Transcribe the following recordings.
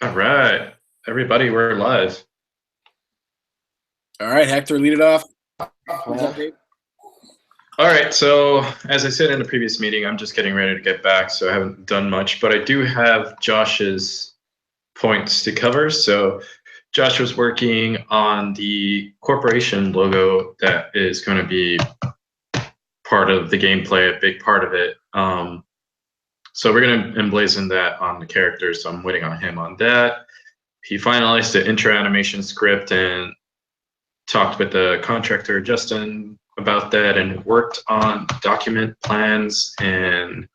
All right, everybody, we're live. All right, Hector, lead it off. All right, so as I said in the previous meeting, I'm just getting ready to get back, so I haven't done much, but I do have Josh's points to cover. So Josh was working on the corporation logo that is going to be part of the gameplay, a big part of it. So we're going to emblazon that on the characters, so I'm waiting on him on that. He finalized the intro animation script and talked with the contractor, Justin, about that, and worked on documenting plans and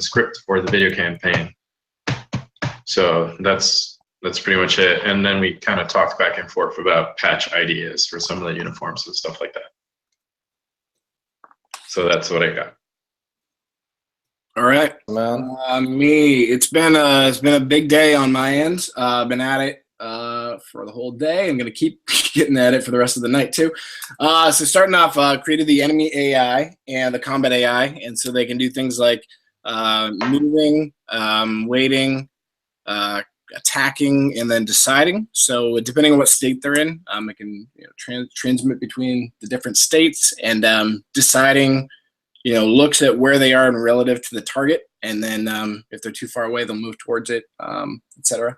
script for the video campaign. So that's pretty much it. And then we kind of talked back and forth about patch ideas for some of the uniforms and stuff like that. So that's what I got. All right, Man. me. It's been a big day on my end. I've been at it for the whole day. I'm gonna keep getting at it for the rest of the night too. So starting off, created the enemy AI and the combat AI, and so they can do things like moving, waiting, attacking, and then deciding. So depending on what state they're in, it can transmit between the different states and deciding. Looks at where they are in relative to the target, and then if they're too far away, they'll move towards it, etc.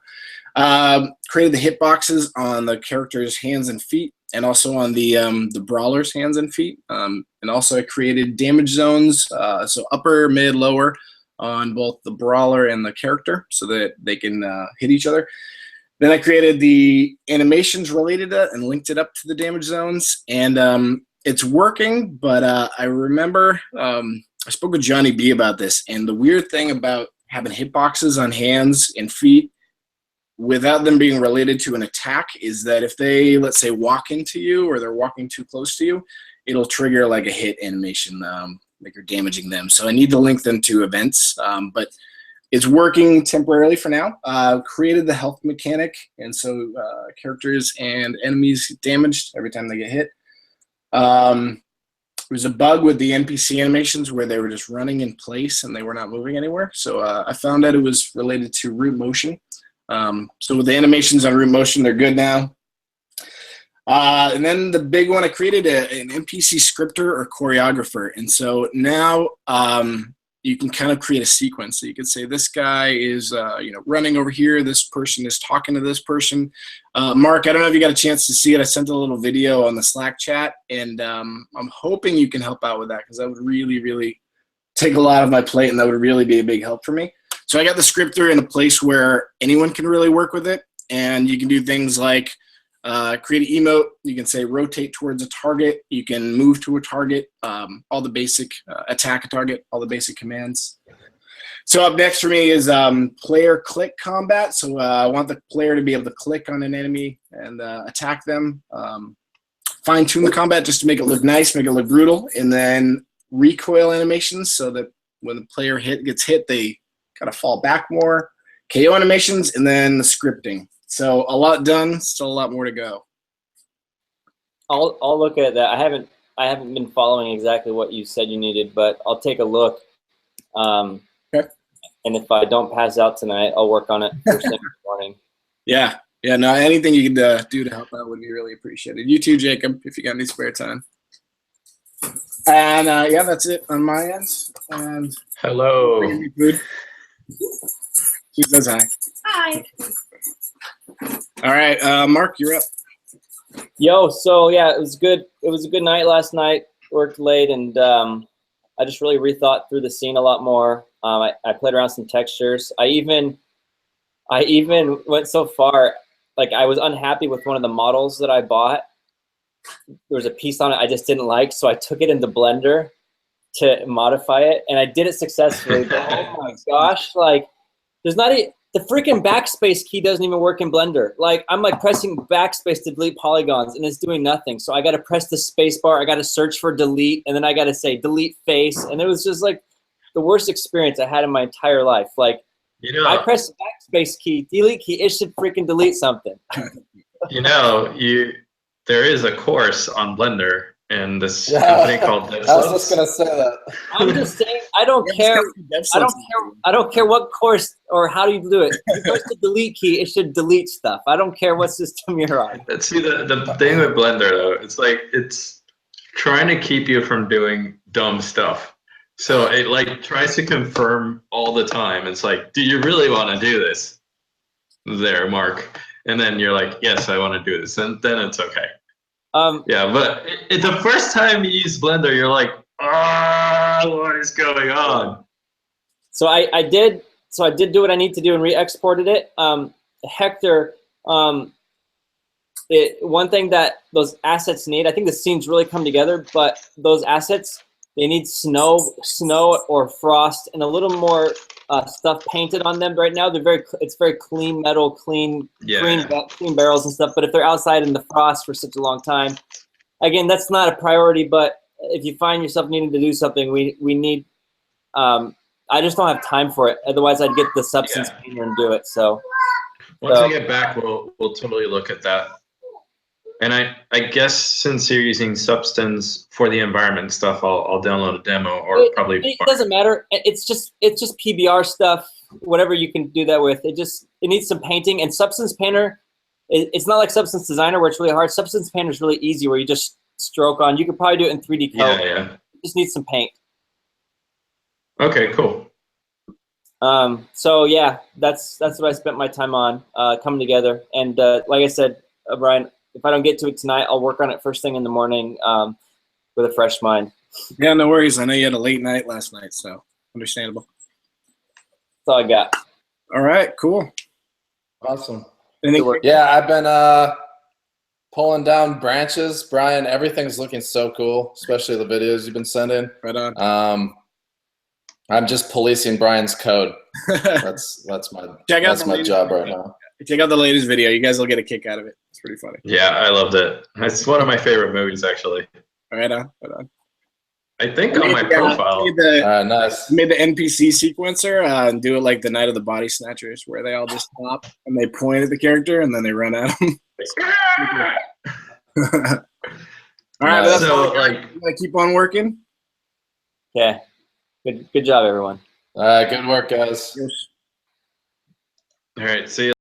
Created the hitboxes on the characters' hands and feet, and also on the brawlers' hands and feet. And also I created damage zones, so upper, mid, lower, on both the brawler and the character, so that they can hit each other. Then I created the animations related to it and linked it up to the damage zones, and it's working, but I remember I spoke with Johnny B about this, and the weird thing about having hitboxes on hands and feet without them being related to an attack is that if they, let's say, walk into you or they're walking too close to you, it'll trigger like a hit animation, like you're damaging them. So I need to link them to events, but it's working temporarily for now. Created the health mechanic, and so characters and enemies get damaged every time they get hit. There was a bug with the NPC animations where they were just running in place and they were not moving anywhere. So I found out it was related to root motion. So with the animations on root motion, they're good now. And then the big one, I created an NPC scripter or choreographer. And so now you can kind of create a sequence. So you could say this guy is running over here. This person is talking to this person. Mark, I don't know if you got a chance to see it. I sent a little video on the Slack chat, and I'm hoping you can help out with that, because that would really, really take a lot of my plate, and that would really be a big help for me. So I got the scripter in a place where anyone can really work with it, and you can do things like create an emote. You can say rotate towards a target. You can move to a target, all the basic attack a target, all the basic commands. So up next for me is player click combat. So I want the player to be able to click on an enemy and attack them. Fine tune the combat just to make it look nice, make it look brutal, and then recoil animations so that when the player gets hit, they kind of fall back more. KO animations, and then the scripting. So a lot done, still a lot more to go. I'll look at that. I haven't been following exactly what you said you needed, but I'll take a look. Okay. And if I don't pass out tonight, I'll work on it first thing in the morning. Yeah. No, anything you could do to help out would be really appreciated. You too, Jacob, if you got any spare time. And yeah, that's it on my end. And hello. She says hi. Hi. All right, Mark, you're up. Yo, so yeah, it was good. It was a good night last night. Worked late, and I just really rethought through the scene a lot more. I played around some textures. I even went so far, like I was unhappy with one of the models that I bought. There was a piece on it I just didn't like, so I took it into Blender to modify it, and I did it successfully. But oh my gosh, like there's not the freaking backspace key doesn't even work in Blender. Like I'm like pressing backspace to delete polygons, and it's doing nothing. So I got to press the space bar. I got to search for delete, and then I got to say delete face, and it was just like the worst experience I had in my entire life. Like I pressed the backspace key, delete key, it should freaking delete something. There is a course on Blender, in this Yeah. company called I was just gonna say that. I'm just saying, I don't care. I don't care what course or how you do it. If you push the delete key, it should delete stuff. I don't care what system you're on. See, the thing with Blender though, it's like it's trying to keep you from doing dumb stuff. So it like tries to confirm all the time. It's like, do you really want to do this? There, Mark. And then you're like, yes, I want to do this, and then it's okay. Yeah, but the first time you use Blender, you're like, what is going on? So I did do what I need to do and re-exported it. Hector, one thing that those assets need, I think the scenes really come together, but those assets, they need snow or frost and a little more stuff painted on them. Right now, it's very clean metal, clean barrels and stuff. But if they're outside in the frost for such a long time, again, that's not a priority. But if you find yourself needing to do something, we need. I just don't have time for it. Otherwise, I'd get the substance painter and do it. So once I get back, we'll totally look at that. And I guess since you're using Substance for the environment stuff, I'll download a demo or probably. It doesn't matter. It's just PBR stuff. Whatever you can do that with. It needs some painting. And Substance Painter, it's not like Substance Designer where it's really hard. Substance Painter is really easy where you just stroke on. You could probably do it in 3D Code. Yeah. It just needs some paint. Okay, cool. So yeah, that's what I spent my time on, coming together. And like I said, Brian, if I don't get to it tonight, I'll work on it first thing in the morning with a fresh mind. Yeah, no worries. I know you had a late night last night, so understandable. That's all I got. All right, cool. Awesome. Anything? Yeah, I've been pulling down branches. Brian, everything's looking so cool, especially the videos you've been sending. Right on. I'm just policing Brian's code. That's my job right now. Check out the latest video. You guys will get a kick out of it. It's pretty funny. Yeah, I loved it. It's one of my favorite movies, actually. Right on. I think on my profile. Nice. Made the NPC sequencer and do it like the Night of the Body Snatchers, where they all just stop and they point at the character and then they run at them. All right, that's so like, you gotta keep on working. Yeah. Good job, everyone. Good work, guys. Yes. All right, see you.